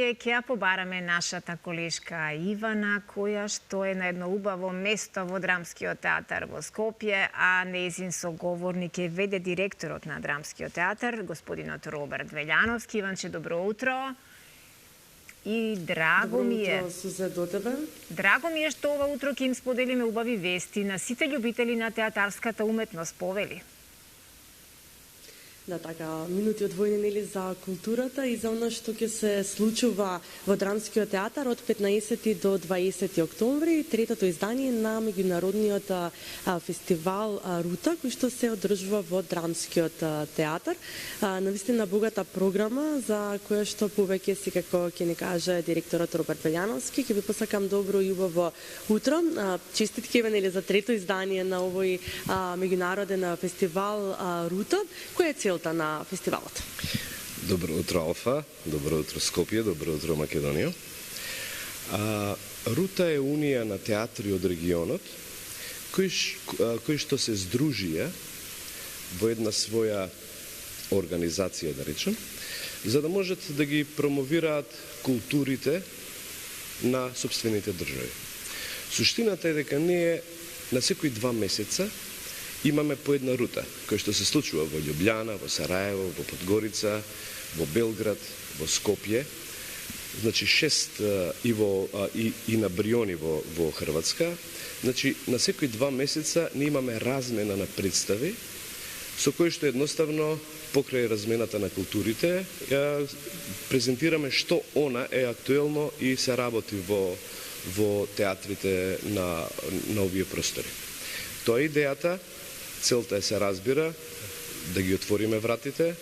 вие ќе ја побараме нашата колешка Ивана, која што е на едно убаво место во Драмскиот театар во Скопје, а нејзин соговорник е веде директорот на Драмскиот театар, господинот Роберт Велјановски. Иванче, добро утро. И драго ми е. Добро утро, Сузе, до тебе. Драго ми е што ова утро ќе им споделиме убави вести на сите љубители на театарската уметност, повели. Да, така, минути одвоени нели за културата и за оно што ќе се случува во Драмскиот театар од 15 до 20 октомври, третото издание на меѓународниот фестивал Рута, кој што се одржува во Драмскиот театар. Навистина богата програма за која што повеќе си, како ќе ни каже директорот Роберт Велјановски, ќе ви посакам добро и убаво утро. Честитки нели за трето издание на овој меѓународен фестивал Рута. Која е целта на фестивалот? Добро утро, Алфа, добро утро, Скопје, добро утро, Македонија. Рута е унија на театри од регионот, кои што се здружија во една своја организација, да речем, за да можат да ги промовираат културите на собствените држави. Суштината е дека ние на секои 2 месеца имаме по една рута, која што се случува во Љубљана, во Сараево, во Подгорица, во Белград, во Скопје, значи 6 и на Бриони во Хрватска. Значи на секои 2 месеца ние имаме размена на представи, со кои што едноставно покрај размената на културите ја презентираме што она е актуелно и се работи во театрите на овие простори. Тоа е идејата. Целта е, се разбира, да ги отвориме вратите.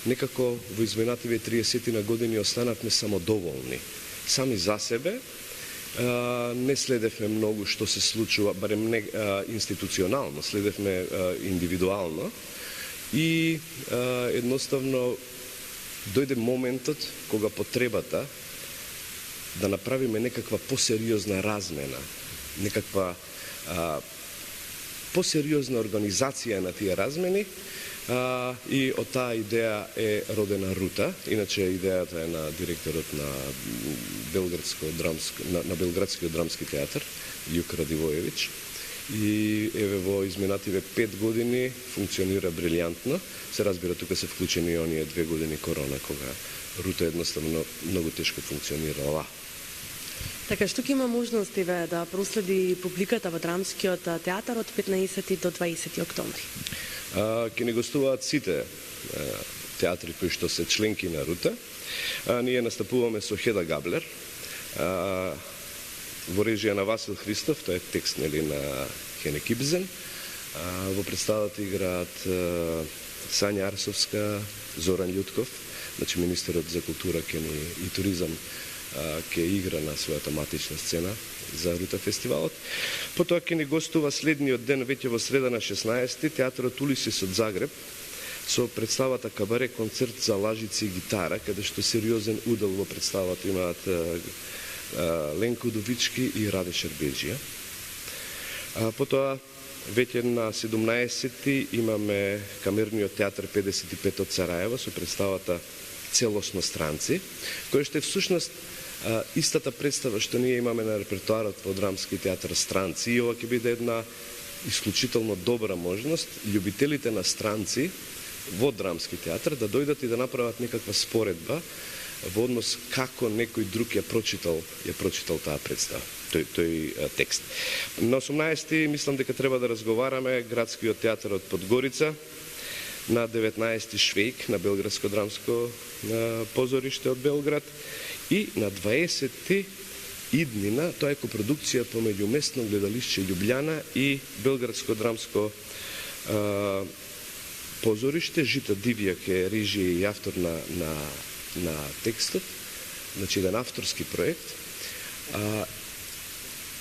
Некако во изминативе 30 на години останавме самодоволни. Сами за себе, не следевме многу што се случува, барем не институционално, следевме индивидуално. И едноставно дојде моментот кога потребата да направиме некаква посериозна размена, некаква посериозна организација на тие размени, и од таа идеја е родена Рута. Иначе идејата е на директорот на Белградскиот драмски театар, Јук Радивоевич. И еве во изминативе 5 години функционира брилјантно. Се разбира, тука се вклучени и оние 2 години корона, кога Рута едноставно многу тешко функционирала. Така, што ќе има можност да проследи публиката во Драмскиот театар од 15 до 20 октомври? Ќе ни гостуваат сите театри кои што се членки на Рута. Ние настапуваме со Хеда Габлер, во режија на Васил Христов, тоа е текст нели на Хенек Ибзен. Во представата играат Сања Арсовска, Зоран Љутков, значи министерот за култура и туризам ќе игра на својата матична сцена за Рута фестивалот. Потоа ќе ни гостува следниот ден, веќе во среда на 16-ти, театрот Улисис од Загреб, со представата Кабаре концерт за лажици и гитара, каде што сериозен удел во представата имаат Ленко Удовички и Раде Шербеджија. Потоа веќе на 17-ти имаме Камерниот театар 55 од Сараево со представата Целосно странци, која што е всушност истата представа што ние имаме на репертуарот во Драмски театар Странци. И ова ќе биде една исклучително добра можност љубителите на странци во Драмски театар да дојдат и да направат некаква споредба во однос како некој друг ја прочитал таа представа, тој текст. На 18-ти мислам дека треба да разговараме Градскиот театар од Подгорица, на 19-ти Швејк на Белградско драмско позориште од Белград и на 20-ти Иднина, тоа е копродукција помеѓу местно гледалишче Љубљана и Белградско драмско позориште. Жита Дивјак е режија и автор на текстот, значи еден авторски проект.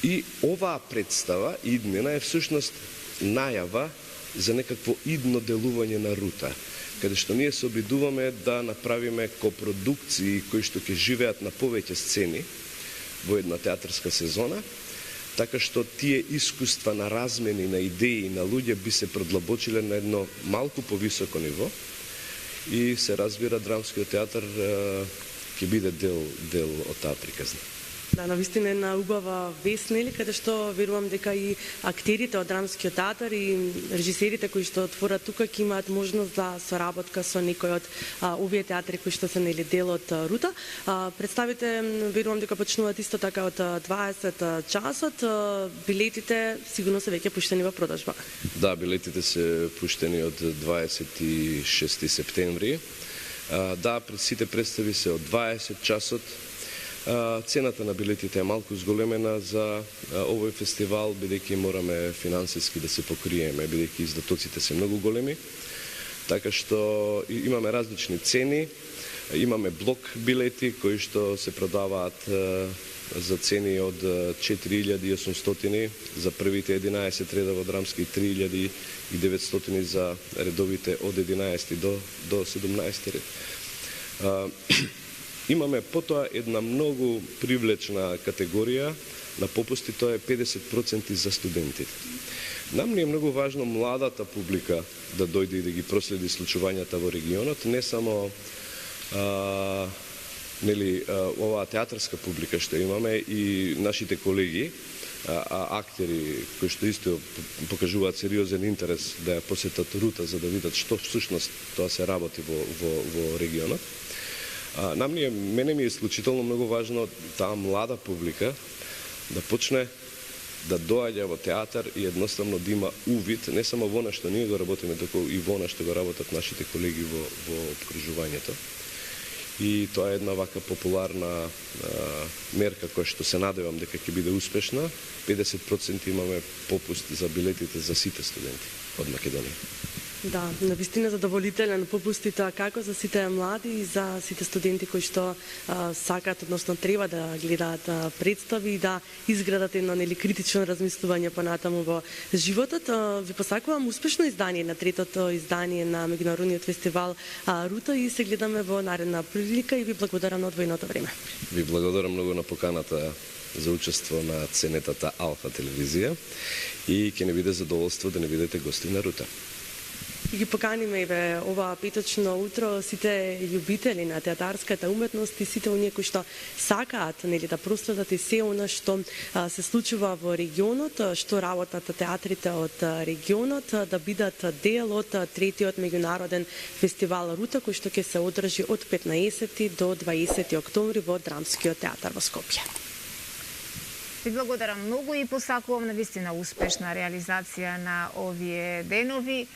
И оваа представа, Иднина, е всушност најава за некакво идно делување на Рута, каде што ние се обидуваме да направиме копродукции кои што ќе живеат на повеќе сцени во една театарска сезона, така што тие искуства на размени на идеи на луѓе би се продлабочиле на едно малку повисоко ниво и се разбира Драмскиот театар ќе биде дел од таа приказна. Да, навистина една убава вест, нели, каде што верувам дека и актерите од Драмскиот театар и режисерите кои што отворат тука ќе имаат можност за соработка со некој од овие театри кои што се нели дел од Рута. Представите верувам дека почнуваат исто така од 20 часот. Билетите сигурно се веќе пуштени во продажба. Да, билетите се пуштени од 26 септември. Да, пред сите представи се од 20 часот. Цената на билетите е малку зголемена за овој фестивал, бидејќи мораме финансиски да се покриеме, бидејќи издатоците се многу големи. Така што имаме различни цени, имаме блок билети кои што се продаваат за цени од 4800 за првите 11 реда во драмски, 3900 за редовите од 11 до 17 ред. Имаме потоа една многу привлечна категорија на попусти, тоа е 50% за студентите. Нам ни е многу важно младата публика да дојде и да ги проследи случувањата во регионот, не само оваа театарска публика што имаме и нашите колеги, актери кои што исто покажуваат сериозен интерес да ја посетат Рута за да видат што всушност тоа се работи во регионот. Мене ми е исклучително многу важно таа млада публика да почне да доаѓа во театар и едноставно да има увид не само во што ние го работиме, туку и во што го работат нашите колеги во обкружувањето. И тоа е една вака популарна мерка која што се надевам дека ќе биде успешна. 50% имаме попуст за билетите за сите студенти од Македонија. Да, навистина задоволителен попуст и тоа како за сите млади и за сите студенти кои што сакаат, односно треба да гледаат представи и да изградат едно нели критично размислување понатаму во животот. Ви посакувам успешно издание на третото издание на меѓународниот фестивал Рута и се гледаме во наредна прилика и ви благодарам на одвоеното време. Ви благодарам многу на поканата за учество на ценетата Алфа телевизија и ќе не биде задоволство да не бидете гости на Рута. И ги поканиме и ве ова петочно утро сите љубители на театарската уметност и сите оние кои што сакаат нели да проследат и се она што се случува во регионот, што работат театрите од регионот, да бидат дел од третиот меѓународен фестивал Рута кој што ќе се одржи од 15 до 20 октомври во Драмскиот театар во Скопје. Ви благодарам многу и посакувам навистина успешна реализација на овие денови.